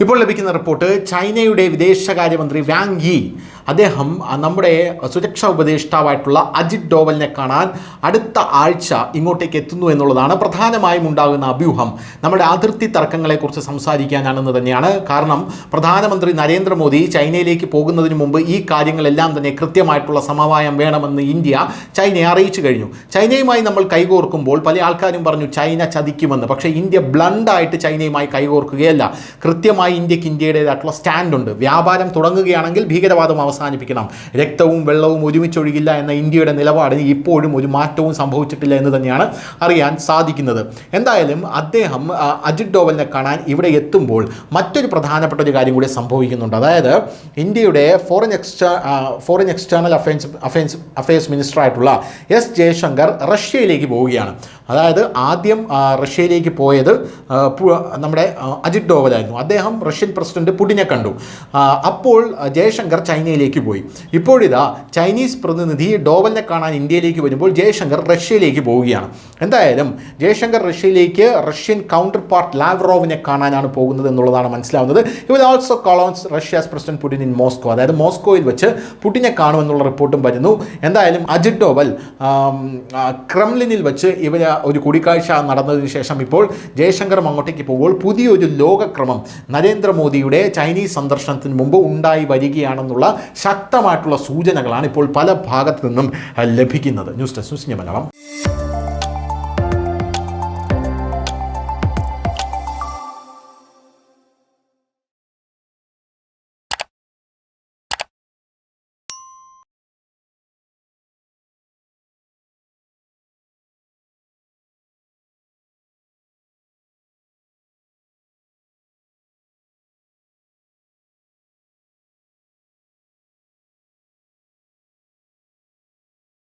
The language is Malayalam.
ഇപ്പോൾ ലഭിക്കുന്ന റിപ്പോർട്ട് ചൈനയുടെ വിദേശകാര്യമന്ത്രി വാങ് യി അദ്ദേഹം നമ്മുടെ സുരക്ഷാ ഉപദേഷ്ടാവായിട്ടുള്ള അജിത് ഡോവലിനെ കാണാൻ അടുത്ത ആഴ്ച ഇങ്ങോട്ടേക്ക് എത്തുന്നു എന്നുള്ളതാണ് പ്രധാനമായും ഉണ്ടാകുന്ന അഭ്യൂഹം. നമ്മുടെ അതിർത്തി തർക്കങ്ങളെക്കുറിച്ച് സംസാരിക്കാനാണെന്ന് തന്നെയാണ്. കാരണം പ്രധാനമന്ത്രി നരേന്ദ്രമോദി ചൈനയിലേക്ക് പോകുന്നതിന് മുമ്പ് ഈ കാര്യങ്ങളെല്ലാം തന്നെ കൃത്യമായിട്ടുള്ള സമവായം വേണമെന്ന് ഇന്ത്യ ചൈനയെ അറിയിച്ചു കഴിഞ്ഞു. ചൈനയുമായി നമ്മൾ കൈകോർക്കുമ്പോൾ പല ആൾക്കാരും പറഞ്ഞു ചൈന ചതിക്കുമെന്ന്. പക്ഷേ ഇന്ത്യ ബ്ലണ്ടായിട്ട് ചൈനയുമായി കൈകോർക്കുകയല്ല. കൃത്യമായി ഇന്ത്യക്ക് ഇന്ത്യയുടേതായിട്ടുള്ള സ്റ്റാൻഡുണ്ട്. വ്യാപാരം തുടങ്ങുകയാണെങ്കിൽ ഭീകരവാദം അവസാനിപ്പിക്കണം, രക്തവും വെള്ളവും ഒരുമിച്ചൊഴുകില്ല എന്ന ഇന്ത്യയുടെ നിലപാടിന് ഇപ്പോഴും ഒരു മാറ്റവും സംഭവിച്ചിട്ടില്ല എന്ന് തന്നെയാണ് അറിയാൻ സാധിക്കുന്നത്. എന്തായാലും അദ്ദേഹം അജിത് ഡോവലിനെ കാണാൻ ഇവിടെ എത്തുമ്പോൾ മറ്റൊരു പ്രധാനപ്പെട്ട ഒരു കാര്യം കൂടി സംഭവിക്കുന്നുണ്ട്. അതായത് ഇന്ത്യയുടെ ഫോറിൻ എക്സ്റ്റേണൽ അഫയേഴ്സ് മിനിസ്റ്റർ ആയിട്ടുള്ള എസ് ജയശങ്കർ റഷ്യയിലേക്ക് പോവുകയാണ്. അതായത് ആദ്യം റഷ്യയിലേക്ക് പോയത് നമ്മുടെ അജിത് ഡോവലായിരുന്നു. അദ്ദേഹം റഷ്യൻ പ്രസിഡന്റ് പുടിനെ കണ്ടു. അപ്പോൾ ജയശങ്കർ ചൈനയിലേക്ക് പോയി. ഇപ്പോഴിതാ ചൈനീസ് പ്രതിനിധി ഡോവലിനെ കാണാൻ ഇന്ത്യയിലേക്ക് വരുമ്പോൾ ജയശങ്കർ റഷ്യയിലേക്ക് പോവുകയാണ്. എന്തായാലും ജയശങ്കർ റഷ്യയിലേക്ക് റഷ്യൻ കൗണ്ടർ പാർട്ട് ലാവ്റോവിനെ കാണാനാണ് പോകുന്നത് എന്നുള്ളതാണ് മനസ്സിലാവുന്നത്. He will also call on Russia's president Putin in Moscow. അതായത് മോസ്കോയിൽ വെച്ച് പുടിനെ കാണുമെന്നുള്ള റിപ്പോർട്ടും വരുന്നു. എന്തായാലും അജിത് ഡോവൽ ക്രെംലിനിൽ വെച്ച് ഇവർ ഒരു കൂടിക്കാഴ്ച നടന്നതിന് ശേഷം ഇപ്പോൾ ജയശങ്കറും അങ്ങോട്ടേക്ക് പോകുമ്പോൾ പുതിയൊരു ലോകക്രമം നരേന്ദ്രമോദിയുടെ ചൈനീസ് സന്ദർശനത്തിന് മുമ്പ് ഉണ്ടായി വരികയാണെന്നുള്ള ശക്തമായിട്ടുള്ള സൂചനകളാണ് ഇപ്പോൾ പല ഭാഗത്തു നിന്നും ലഭിക്കുന്നത്. News desk news Malayalam.